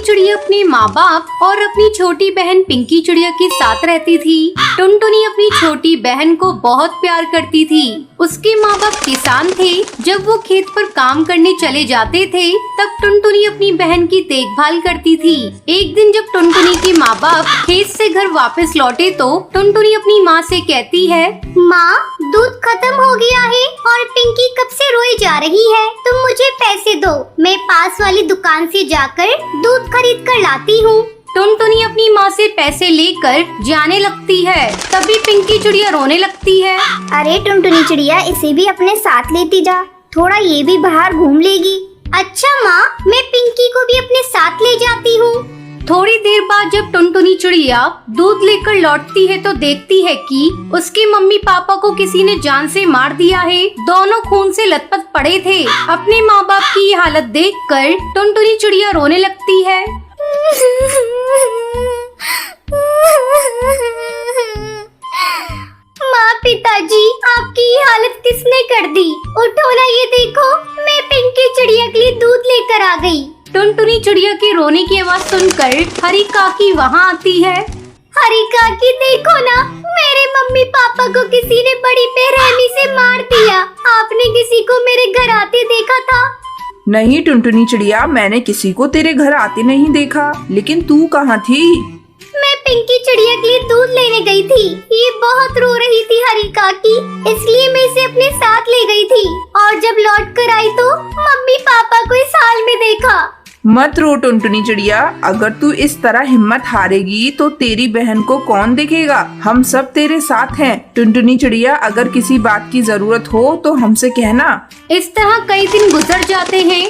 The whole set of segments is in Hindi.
चिड़िया अपने माँ बाप और अपनी छोटी बहन पिंकी चिड़िया के साथ रहती थी। टुनटुनी अपनी छोटी बहन को बहुत प्यार करती थी। उसके माँ बाप किसान थे। जब वो खेत पर काम करने चले जाते थे तब टुनटुनी अपनी बहन की देखभाल करती थी। एक दिन जब टुनटुनी के माँ बाप खेत से घर वापस लौटे तो टुनटुनी अपनी माँ से कहती है, माँ, दूध खत्म हो गया है और पिंकी कब से रोई जा रही है। तुम मुझे पैसे दो, मैं पास वाली दुकान से जाकर दूध खरीद कर लाती हूँ। टुनटुनी अपनी माँ से पैसे लेकर जाने लगती है। तभी पिंकी चिड़िया रोने लगती है। अरे टुनटुनी चिड़िया, इसे भी अपने साथ लेती जा, थोड़ा ये भी बाहर घूम लेगी। अच्छा माँ, मैं पिंकी को भी अपने साथ ले जाती हूँ। थोड़ी देर बाद जब टुनटुनी चिड़िया दूध लेकर लौटती है तो देखती है कि उसके मम्मी पापा को किसी ने जान से मार दिया है। दोनों खून से लथपथ पड़े थे। अपने माँ बाप की ये हालत देखकर टुनटुनी चिड़िया रोने लगती है। माँ, पिताजी, आपकी ये हालत किसने कर दी? उठो ना, ये देखो, मैं पिंकी चिड़िया के लिए दूध लेकर आ गई। टुनटुनी चिड़िया के रोने की आवाज सुनकर हरी काकी वहाँ आती है। हरी काकी, देखो ना, मेरे मम्मी पापा को किसी ने बड़ी बेरहमी से मार दिया। आपने किसी को मेरे घर आते देखा था? नहीं टुनटुनी चिड़िया, मैंने किसी को तेरे घर आते नहीं देखा। लेकिन तू कहाँ थी? मैं पिंकी चिड़िया के लिए दूध लेने गई थी। ये बहुत रो रही थी हरी काकी, इसलिए मैं इसे अपने साथ ले गई थी। और जब लौट कर आई तो मम्मी पापा को इस हाल में देखा। मत रो टुनटुनी चिड़िया, अगर तू इस तरह हिम्मत हारेगी तो तेरी बहन को कौन देखेगा? हम सब तेरे साथ हैं। टुनटुनी चिड़िया, अगर किसी बात की जरूरत हो तो हमसे कहना। इस तरह कई दिन गुजर जाते हैं।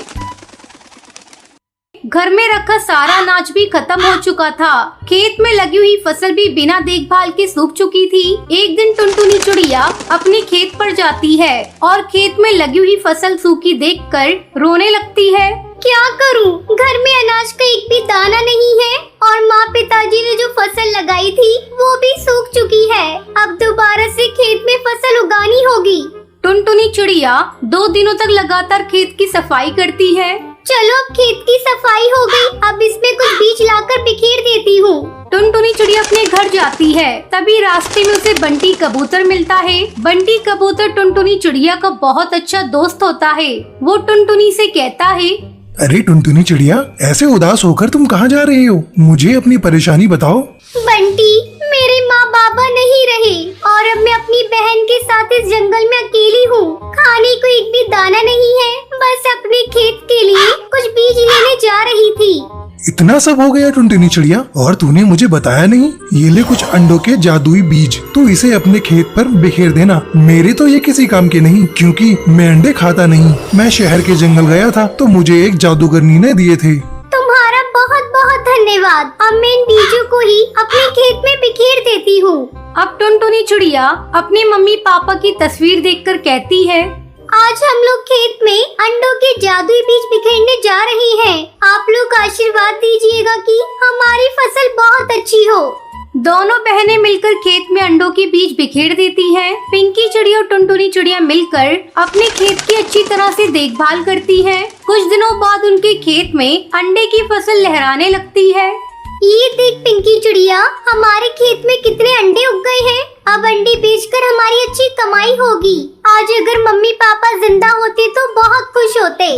घर में रखा सारा अनाज भी खत्म हो चुका था। खेत में लगी हुई फसल भी बिना देखभाल के सूख चुकी थी। एक दिन टुनटुनी चिड़िया अपने खेत पर जाती है और खेत में लगी हुई फसल सूखी देखकर रोने लगती है। क्या करूं? घर में अनाज का एक भी दाना नहीं है और माँ पिताजी ने जो फसल लगाई थी वो भी सूख चुकी है। अब दोबारा से खेत में फसल उगानी होगी। टुनटुनी चिड़िया 2 दिनों तक लगातार खेत की सफाई करती है। चलो, अब खेत की सफाई हो गई, अब इसमें कुछ बीज लाकर बिखेर देती हूँ। टुनटुनी चिड़िया अपने घर जाती है। तभी रास्ते में उसे बंटी कबूतर मिलता है। बंटी कबूतर टुनटुनी चिड़िया का बहुत अच्छा दोस्त होता है। वो टुनटुनी से कहता है, अरे टुनटुनी चिड़िया, ऐसे उदास होकर तुम कहाँ जा रही हो? मुझे अपनी परेशानी बताओ। बंटी, मेरे माँ बाबा नहीं रहे और अब मैं अपनी बहन के साथ इस जंगल में अकेली हूँ। खाने को एक भी दाना नहीं है, बस अपने खेत के लिए कुछ बीज लेने जा रही थी। इतना सब हो गया टुनटुनी चिड़िया, और तूने मुझे बताया नहीं? ये ले कुछ अंडों के जादुई बीज, तू इसे अपने खेत पर बिखेर देना। मेरे तो ये किसी काम के नहीं, क्योंकि मैं अंडे खाता नहीं। मैं शहर के जंगल गया था तो मुझे एक जादूगरनी ने दिए थे। तुम्हारा बहुत बहुत धन्यवाद। अब मैं इन बीजों को ही अपने खेत में बिखेर देती हूँ। अब टुनटुनी चिड़िया अपने मम्मी पापा की तस्वीर देखकर कहती है, आज हम लोग खेत में अंडों के जादुई बीज बिखेरने जा रहे हैं। आप लोग आशीर्वाद दीजिएगा कि हमारी फसल बहुत अच्छी हो। दोनों बहनें मिलकर खेत में अंडों के बीज बिखेर देती हैं। पिंकी चिड़िया और टुनटुनी चिड़िया मिलकर अपने खेत की अच्छी तरह से देखभाल करती हैं। कुछ दिनों बाद उनके खेत में अंडे की फसल लहराने लगती है। ये देख पिंकी चिड़िया, हमारे खेत में कितने अंडे उग गए हैं। अब अंडे बेचकर हमारी अच्छी कमाई होगी। आज अगर मम्मी पापा जिंदा होते तो बहुत खुश होते।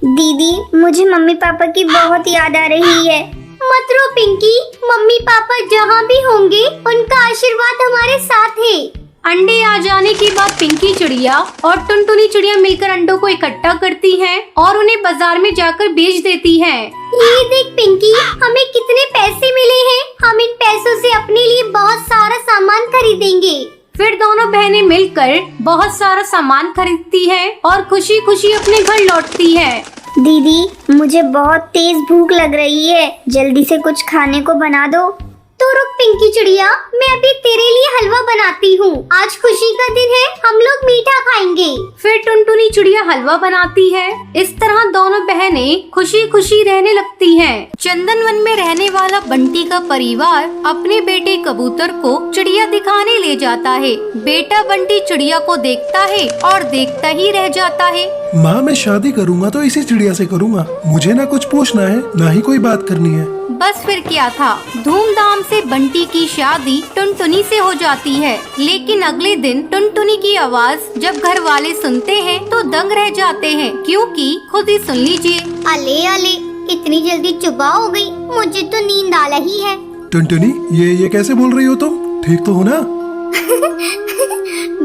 दीदी, मुझे मम्मी पापा की बहुत याद आ रही है। मत रो पिंकी, मम्मी पापा जहाँ भी होंगे उनका आशीर्वाद हमारे साथ है। अंडे आ जाने के बाद पिंकी चिड़िया और टुनटुनी चिड़िया मिलकर अंडों को इकट्ठा करती हैं और उन्हें बाजार में जाकर बेच देती हैं। ये देख पिंकी, हमें कितने पैसे मिले हैं। हम इन पैसों से अपने लिए बहुत सारा सामान खरीदेंगे। फिर दोनों बहनें मिलकर बहुत सारा सामान खरीदती हैं और खुशी खुशी अपने घर लौटती हैं। दीदी, मुझे बहुत तेज भूख लग रही है, जल्दी से कुछ खाने को बना दो। तो तो रुक पिंकी चिड़िया, मैं अभी तेरे लिए हलवा बनाती हूँ। आज खुशी का दिन है, हम लोग मीठा खाएंगे। फिर टुनटुनी चिड़िया हलवा बनाती है। इस तरह दोनों बहनें खुशी खुशी रहने लगती हैं। चंदन वन में रहने वाला बंटी का परिवार अपने बेटे कबूतर को चिड़िया दिखाने ले जाता है। बेटा बंटी चिड़िया को देखता है और देखता ही रह जाता है। माँ, मैं शादी करूँगा तो इसी चिड़िया से करूँगा। मुझे ना कुछ पूछना है, ना ही कोई बात करनी है। बस फिर क्या था, धूमधाम से बंटी की शादी टुनटुनी से हो जाती है। लेकिन अगले दिन टुनटुनी की आवाज जब घर वाले सुनते हैं तो दंग रह जाते हैं, क्योंकि खुद ही सुन लीजिए। अले अले, इतनी जल्दी सुबह हो गई, मुझे तो नींद आ रही है। टुनटुनी, ये कैसे बोल रही हो तुम? ठीक तो हो ना?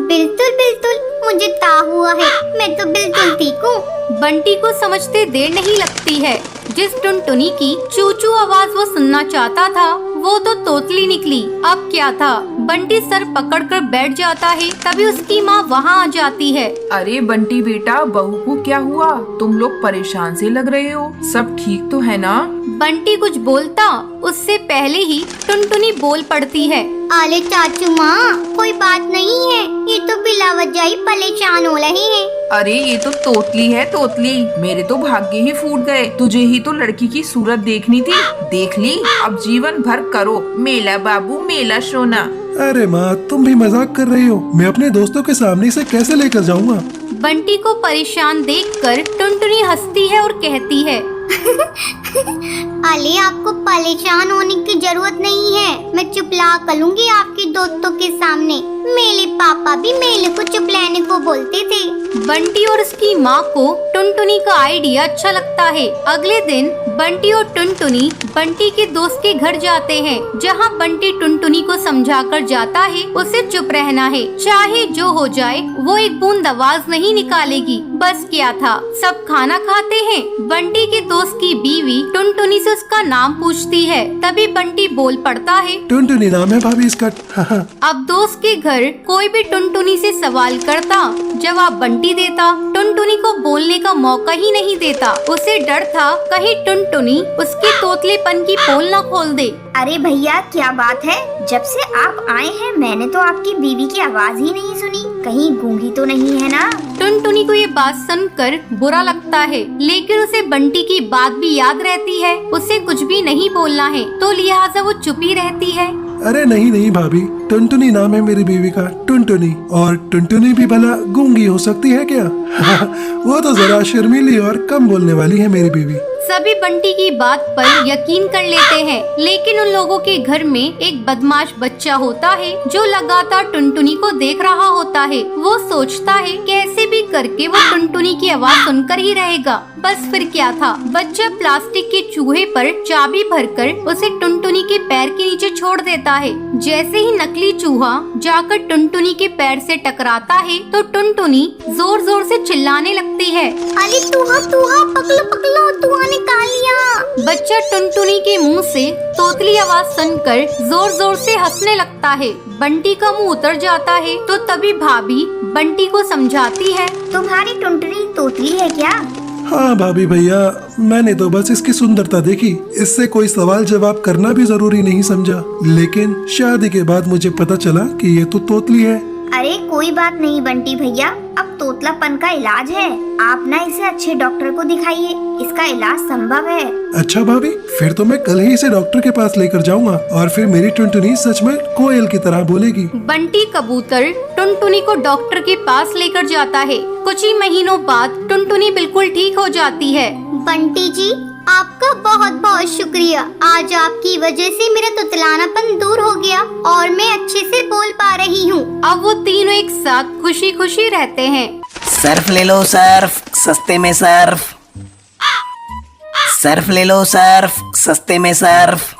बिल्कुल बिल्कुल, मुझे ता हुआ है, मैं तो बिल्कुल ठीक हूँ। बंटी को समझते देर नहीं लगती है। जिस टुनटुनी की चूचू आवाज वो सुनना चाहता था वो तो तोतली निकली। अब क्या था, बंटी सर पकड़कर बैठ जाता है। तभी उसकी माँ वहाँ आ जाती है। अरे बंटी बेटा, बहू को क्या हुआ? तुम लोग परेशान से लग रहे हो, सब ठीक तो है ना? बंटी कुछ बोलता उससे पहले ही टुनटुनी बोल पड़ती है। अरे चाचू माँ, कोई बात नहीं है, ये तो बिला वजह ही परेशान हो रहे हैं। अरे ये तो तोतली है, तोतली। मेरे तो भाग्य ही फूट गए। तुझे ही तो लड़की की सूरत देखनी थी, देख ली। अब जीवन भर करो मेला बाबू मेला सोना। अरे माँ, तुम भी मजाक कर रही हो। मैं अपने दोस्तों के सामने इसे कैसे लेकर जाऊँगा? बंटी को परेशान देखकर टुनटुनी हंसती है और कहती है, अले आपको परेशान होने की जरूरत नहीं है, मैं चुपला करूंगी आपके दोस्तों के सामने। मेरे पापा भी मेले को चुपलाने को बोलते थे। बंटी और उसकी माँ को टुनटुनी का आइडिया अच्छा लगता है। अगले दिन बंटी और टुनटुनी बंटी के दोस्त के घर जाते हैं, जहाँ बंटी टुनटुनी को समझाकर जाता है उसे चुप रहना है, चाहे जो हो जाए वो एक बूंद आवाज नहीं निकालेगी। बस क्या था, सब खाना खाते हैं। बंटी के दोस्त की बीवी टुनटुनी से उसका नाम पूछती है। तभी बंटी बोल पड़ता है, टुनटुनी नाम है भाभी इसका। अब दोस्त के घर कोई भी टुनटुनी से सवाल करता, जवाब बंटी देता। टुनटुनी को बोलने का मौका ही नहीं देता। उसे डर था कहीं टुनटुनी उसके तोतलेपन की पोल न खोल दे। अरे भैया, क्या बात है? जब से आप आए हैं मैंने तो आपकी बीवी की आवाज ही नहीं सुनी, कहीं गूंगी तो नहीं है ना? टुनटुनी को ये बात सुनकर बुरा लगता है, लेकिन उसे बंटी की बात भी याद रहती है। उसे कुछ भी नहीं बोलना है, तो लिहाजा वो चुप ही रहती है। अरे नहीं भाभी, टुनटुनी नाम है मेरी बीवी का, टुनटुनी। और टुनटुनी भी भला गूंगी हो सकती है क्या? वो तो जरा शर्मीली और कम बोलने वाली है मेरी बीवी। सभी बंटी की बात पर यकीन कर लेते हैं, लेकिन उन लोगों के घर में एक बदमाश बच्चा होता है जो लगातार टुनटुनी को देख रहा होता है। वो सोचता है कैसे भी करके वो टुनटुनी की आवाज सुनकर ही रहेगा। बस फिर क्या था, बच्चा प्लास्टिक के चूहे पर चाबी भरकर उसे टुनटुनी के पैर के नीचे छोड़ देता है। जैसे ही नकली चूहा जाकर टुनटुनी के पैर से टकराता है तो टुनटुनी जोर जोर से चिल्लाने लगती है, अरे तुहा तुहा, पकलो पकलो, तुहा निकाल लिया। बच्चा टुनटुनी के मुंह से तोतली आवाज सुनकर जोर जोर से हंसने लगता है। बंटी का मुंह उतर जाता है, तो तभी भाभी बंटी को समझाती है, तुम्हारी टुनटुनी तोतली है क्या? हाँ भाभी भैया, मैंने तो बस इसकी सुंदरता देखी, इससे कोई सवाल जवाब करना भी जरूरी नहीं समझा। लेकिन शादी के बाद मुझे पता चला कि ये तो तोतली है। अरे कोई बात नहीं बंटी भैया, अब तोतलापन का इलाज है, आप ना इसे अच्छे डॉक्टर को दिखाइए, इसका इलाज संभव है। अच्छा भाभी, फिर तो मैं कल ही इसे डॉक्टर के पास लेकर जाऊंगा और फिर मेरी टुनटुनी सच में कोयल की तरह बोलेगी। बंटी कबूतर टुनटुनी को डॉक्टर के पास लेकर जाता है। कुछ ही महीनों बाद टुनटुनी बिल्कुल ठीक हो जाती है। बंटी जी, आपका बहुत बहुत शुक्रिया। आज आपकी वजह से मेरा तुतलानापन दूर हो गया और मैं अच्छे से बोल पा रही हूँ। अब वो तीनों एक साथ खुशी खुशी रहते हैं। सर्फ ले लो सर्फ, सस्ते में सर्फ। सर्फ ले लो सर्फ, सस्ते में सर्फ।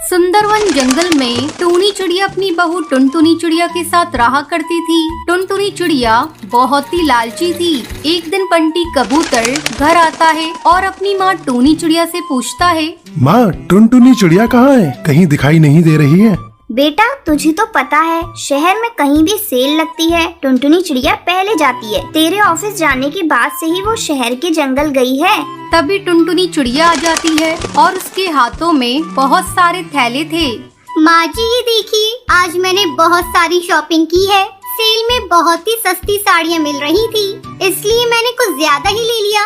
सुंदरवन जंगल में टूनी चिड़िया अपनी बहू टुनटुनी चिड़िया के साथ रहा करती थी। टुनटुनी चिड़िया बहुत ही लालची थी। एक दिन बंटी कबूतर घर आता है और अपनी माँ टूनी चिड़िया से पूछता है, माँ, टुनटुनी चिड़िया कहाँ है? कहीं दिखाई नहीं दे रही है। बेटा, तुझे तो पता है शहर में कहीं भी सेल लगती है, टुनटुनी चिड़िया पहले जाती है। तेरे ऑफिस जाने के बाद से ही वो शहर के जंगल गई है। तभी टुनटुनी चिड़िया आ जाती है और उसके हाथों में बहुत सारे थैले थे। माँ जी ये देखिए, आज मैंने बहुत सारी शॉपिंग की है। सेल में बहुत ही सस्ती साड़ियाँ मिल रही थी, इसलिए मैंने कुछ ज्यादा ही ले लिया।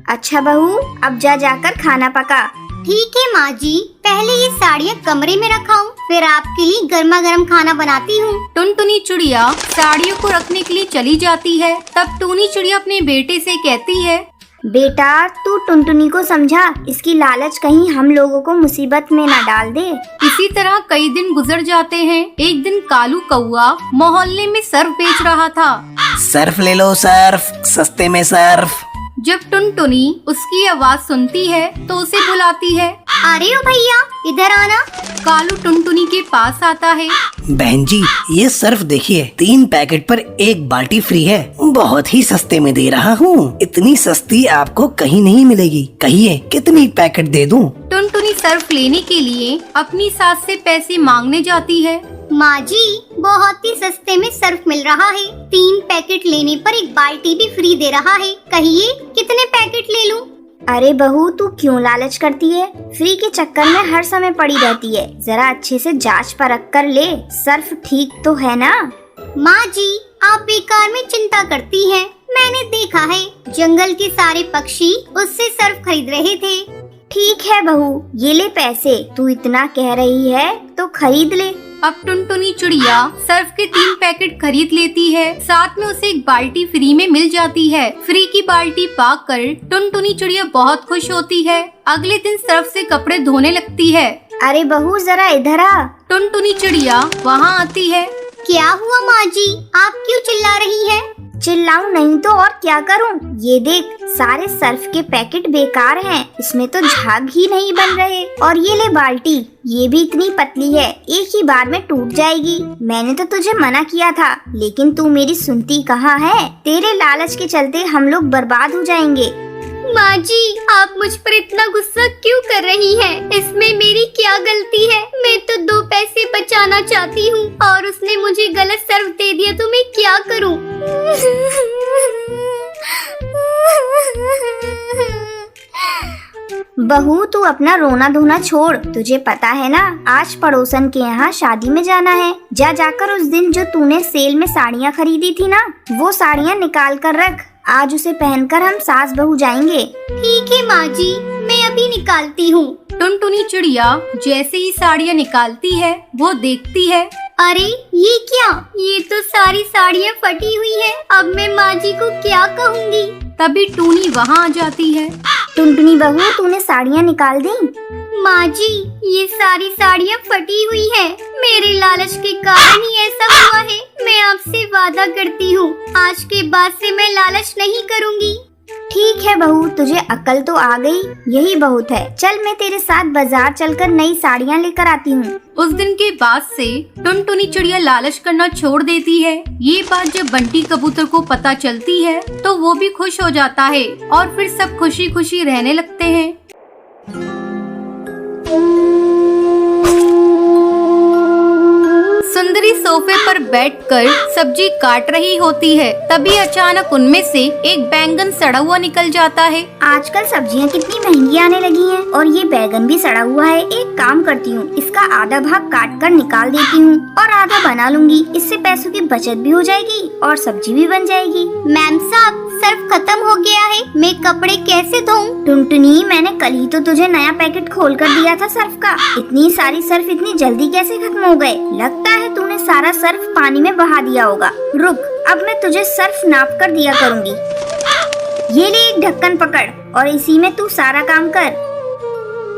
अच्छा बहू, अब जाकर खाना पका। ठीक है माँ जी, पहले ये साड़ियाँ कमरे में रखाऊं, फिर आपके लिए गर्मा गर्म खाना बनाती हूँ। टुनटुनी चिड़िया साड़ियों को रखने के लिए चली जाती है। तब टूनी चिड़िया अपने बेटे से कहती है, बेटा तू टुनटुनी को समझा, इसकी लालच कहीं हम लोगों को मुसीबत में न डाल दे। इसी तरह कई दिन गुजर जाते हैं। एक दिन कालू कौआ मोहल्ले में सर्फ बेच रहा था। सर्फ ले लो सर्फ, सस्ते में सर्फ। जब टुनटुनी उसकी आवाज सुनती है तो उसे बुलाती है। अरे ओ भैया, इधर आना। कालू टुनटुनी के पास आता है। बहन जी ये सर्फ देखिए, 3 पैकेट पर 1 बाल्टी फ्री है। बहुत ही सस्ते में दे रहा हूँ। इतनी सस्ती आपको कहीं नहीं मिलेगी। कहिए कितनी पैकेट दे दूँ? टुनटुनी सर्फ लेने के लिए अपनी सास से पैसे मांगने जाती है। माँ जी बहुत ही सस्ते में सर्फ मिल रहा है। 3 पैकेट लेने पर 1 बाल्टी भी फ्री दे रहा है। कहिए कितने पैकेट ले लूं? अरे बहू तू क्यों लालच करती है? फ्री के चक्कर में हर समय पड़ी रहती है। जरा अच्छे से जांच परख कर ले, सर्फ ठीक तो है ना? माँ जी आप बेकार में चिंता करती हैं। मैंने देखा है जंगल के सारे पक्षी उससे सर्फ खरीद रहे थे। ठीक है बहू, ये ले पैसे। तू इतना कह रही है तो खरीद ले। अब टुनटुनी चिड़िया सर्फ के 3 पैकेट खरीद लेती है। साथ में उसे 1 बाल्टी फ्री में मिल जाती है। फ्री की बाल्टी पाकर टुनटुनी चिड़िया बहुत खुश होती है। अगले दिन सर्फ से कपड़े धोने लगती है। अरे बहू जरा इधर आ। टुनटुनी चिड़िया वहाँ आती है। क्या हुआ माँ जी, आप क्यों चिल्ला रही हैं? चिल्लाऊं नहीं तो और क्या करूं? ये देख, सारे सर्फ के पैकेट बेकार हैं। इसमें तो झाग ही नहीं बन रहे। और ये ले बाल्टी, ये भी इतनी पतली है, एक ही बार में टूट जाएगी। मैंने तो तुझे मना किया था, लेकिन तू मेरी सुनती कहाँ है? तेरे लालच के चलते हम लोग बर्बाद हो जाएंगे। माँ जी आप मुझ पर इतना गुस्सा क्यों कर रही हैं? इसमें मेरी क्या गलती है? मैं तो 2 पैसे बचाना चाहती हूँ और उसने मुझे गलत सर्फ दे दिया तो मैं क्या करूँ? बहू तू अपना रोना धोना छोड़। तुझे पता है ना, आज पड़ोसन के यहाँ शादी में जाना है। जाकर उस दिन जो तूने सेल में साड़ियाँ खरीदी थी ना, वो साड़ियाँ निकाल कर रख। आज उसे पहनकर हम सास बहू जाएंगे। ठीक है माँ जी, मैं अभी निकालती हूँ। टुनटुनी चिड़िया जैसे ही साड़ियाँ निकालती है वो देखती है। अरे ये क्या? ये तो सारी साड़ियाँ फटी हुई है। अब मैं माँ जी को क्या कहूँगी? तभी टूनी वहाँ आ जाती है। टुनटुनी बहू तूने साड़ियाँ निकाल दी? माँ जी ये सारी साड़ियाँ फटी हुई है। मेरे लालच के कारण ही ऐसा हुआ है। मैं आपसे वादा करती हूँ, आज के बाद से मैं लालच नहीं करूँगी। ठीक है बहू, तुझे अकल तो आ गई, यही बहुत है। चल मैं तेरे साथ बाजार चलकर नई साड़ियाँ लेकर आती हूँ। उस दिन के बाद से टुनटुनी चिड़िया लालच करना छोड़ देती है। ये बात जब बंटी कबूतर को पता चलती है तो वो भी खुश हो जाता है और फिर सब खुशी खुशी रहने लगते हैं। सुंदरी सोफे पर बैठकर सब्जी काट रही होती है। तभी अचानक उनमें से एक बैंगन सड़ा हुआ निकल जाता है। आजकल सब्जियाँ कितनी महंगी आने लगी हैं और ये बैंगन भी सड़ा हुआ है। एक काम करती हूँ, इसका आधा भाग काट कर निकाल देती हूँ और आधा बना लूंगी। इससे पैसों की बचत भी हो जाएगी और सब्जी भी बन जाएगी। मैम साहब सर्फ खत्म हो गया है, मैं कपड़े कैसे धोऊं? टुनटुनी मैंने कल ही तो तुझे नया पैकेट खोल कर दिया था सर्फ का। इतनी सारी सर्फ इतनी जल्दी कैसे खत्म हो गए? लगता है तूने सारा सर्फ पानी में बहा दिया होगा। रुक, अब मैं तुझे सर्फ नाप कर दिया करूँगी। ये ले एक ढक्कन पकड़ और इसी में तू सारा काम कर।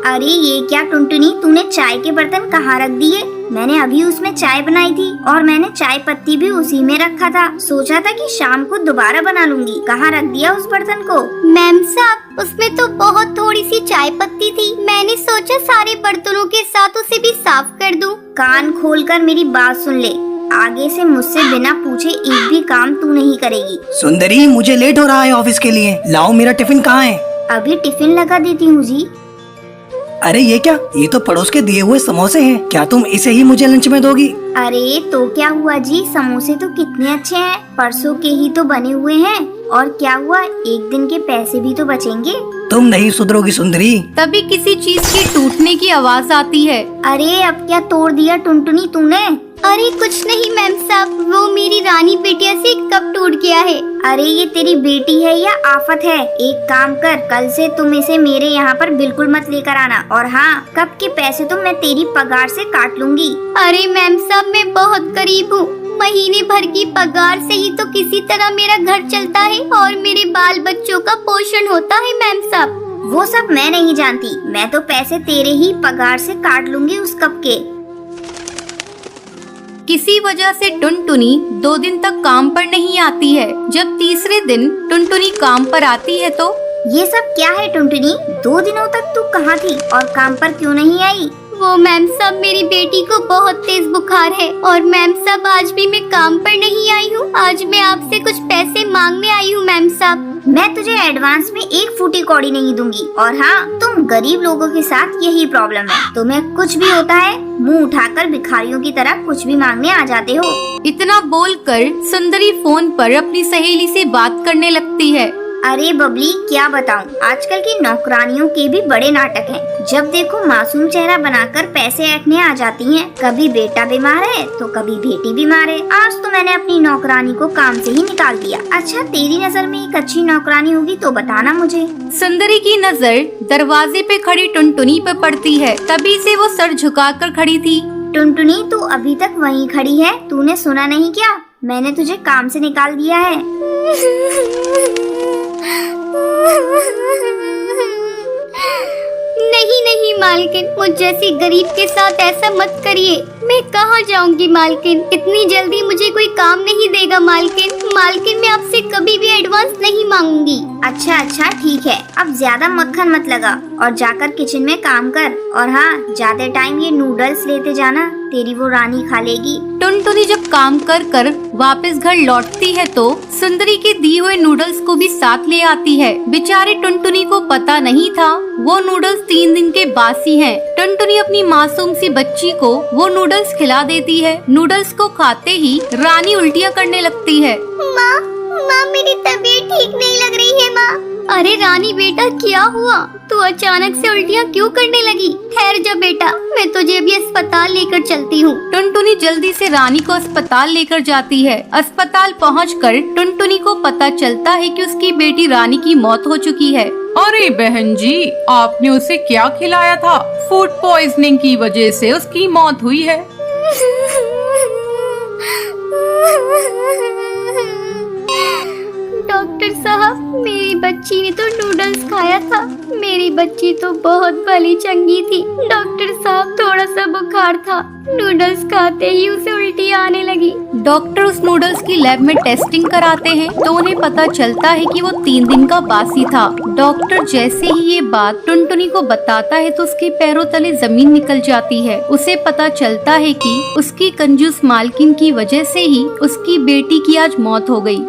अरे ये क्या टुनटुनी, तूने चाय के बर्तन कहाँ रख दिए? मैंने अभी उसमें चाय बनाई थी और मैंने चाय पत्ती भी उसी में रखा था। सोचा था कि शाम को दोबारा बना लूंगी। कहाँ रख दिया उस बर्तन को? मैम साहब उसमें तो बहुत थोड़ी सी चाय पत्ती थी। मैंने सोचा सारे बर्तनों के साथ उसे भी साफ कर दूं। कान खोलकर मेरी बात सुन ले, आगे से मुझसे बिना पूछे एक भी काम तू नहीं करेगी। सुंदरी मुझे लेट हो रहा है ऑफिस के लिए। लाओ मेरा टिफिन कहाँ है? अभी टिफिन लगा देती हूँ जी। अरे ये क्या? ये तो पड़ोस के दिए हुए समोसे हैं। क्या तुम इसे ही मुझे लंच में दोगी? अरे तो क्या हुआ जी, समोसे तो कितने अच्छे हैं, परसों के ही तो बने हुए हैं। और क्या हुआ, एक दिन के पैसे भी तो बचेंगे। तुम नहीं सुधरोगी सुंदरी। तभी किसी चीज के टूटने की आवाज आती है। अरे अब क्या तोड़ दिया टुनटुनी तूने? अरे कुछ नहीं मैम साहब, वो मेरी रानी बिटिया से कप टूट गया है। अरे ये तेरी बेटी है या आफत है? एक काम कर, कल से तुम इसे मेरे यहाँ पर बिल्कुल मत लेकर आना। और हाँ, कप के पैसे तो मैं तेरी पगार से काट लूंगी। अरे मैम साहब, मैं बहुत गरीब हूँ। महीने भर की पगार से ही तो किसी तरह मेरा घर चलता है और मेरे बाल बच्चों का पोषण होता है मैम साहब। वो सब मैं नहीं जानती, मैं तो पैसे तेरे ही पगार से काट लूंगी उस कप के। किसी वजह से टुनटुनी 2 दिन तक काम पर नहीं आती है। जब तीसरे दिन टुनटुनी काम पर आती है तो ये सब क्या है टुनटुनी? 2 दिनों तक तू कहाँ थी और काम पर क्यों नहीं आई? वो मैम साहब, मेरी बेटी को बहुत तेज बुखार है और मैम साहब आज भी मैं काम पर नहीं आई हूँ। आज मैं आपसे कुछ पैसे मांगने आई हूँ मैम साहब। मैं तुझे एडवांस में 1 फूटी कौड़ी नहीं दूंगी। और हाँ, तुम गरीब लोगों के साथ यही प्रॉब्लम है, तुम्हें कुछ भी होता है मुंह उठाकर भिखारियों की तरह कुछ भी मांगने आ जाते हो। इतना बोलकर सुंदरी फोन पर अपनी सहेली से बात करने लगती है। अरे बबली, क्या बताऊं, आजकल की नौकरानियों के भी बड़े नाटक हैं। जब देखो मासूम चेहरा बनाकर पैसे ऐंठने आ जाती हैं। कभी बेटा बीमार है तो कभी बेटी बीमार है। आज तो मैंने अपनी नौकरानी को काम से ही निकाल दिया। अच्छा, तेरी नजर में एक अच्छी नौकरानी होगी तो बताना मुझे। सुंदरी की नजर दरवाजे पे खड़ी टुनटुनी पर पड़ती है। तभी से वो सर झुकाकर खड़ी थी। टुनटुनी, तू अभी तक वहीं खड़ी है? तूने सुना नहीं क्या? मैंने तुझे काम से निकाल दिया है। नहीं नहीं मालकिन, मुझ जैसी गरीब के साथ ऐसा मत करिए। मैं कहाँ जाऊंगी मालकिन? इतनी जल्दी मुझे कोई काम नहीं देगा मालकिन। मालकिन, मैं आपसे कभी भी एडवांस नहीं मांगूंगी। अच्छा ठीक है, अब ज्यादा मक्खन मत लगा और जाकर किचन में काम कर। और हाँ, ज्यादा टाइम ये नूडल्स लेते जाना, तेरी वो रानी खा लेगी। टुनटुनी जब काम कर कर वापस घर लौटती है तो सुंदरी के दिए हुए नूडल्स को भी साथ ले आती है। बेचारे टुनटुनी को पता नहीं था वो नूडल्स 3 दिन के बासी हैं। टुनटुनी अपनी मासूम सी बच्ची को वो नूडल्स खिला देती है। नूडल्स को खाते ही रानी उल्टियाँ करने लगती है। माँ, मेरी तबीयत ठीक नहीं लग रही है माँ। अरे रानी बेटा, क्या हुआ? तू अचानक से उल्टियाँ क्यों करने लगी? ठहर जा बेटा, मैं तुझे भी अस्पताल लेकर चलती हूँ। टुनटुनी जल्दी से रानी को अस्पताल लेकर जाती है। अस्पताल पहुंचकर टुनटुनी को पता चलता है कि उसकी बेटी रानी की मौत हो चुकी है। अरे बहन जी, आपने उसे क्या खिलाया था? फूड पॉइजनिंग की वजह से उसकी मौत हुई है। डॉक्टर साहब, मेरी बच्ची ने तो नूडल्स खाया था। मेरी बच्ची तो बहुत भली चंगी थी। डॉक्टर साहब, थोड़ा सा बुखार था, नूडल्स खाते ही उसे उल्टी आने लगी। डॉक्टर उस नूडल्स की लैब में टेस्टिंग कराते हैं तो उन्हें पता चलता है कि वो 3 दिन का बासी था। डॉक्टर जैसे ही ये बात टुनटुनी को बताता है तो उसके पैरों तले जमीन निकल जाती है। उसे पता चलता है कि उसकी कंजूस मालकिन की वजह से ही उसकी बेटी की आज मौत हो गई।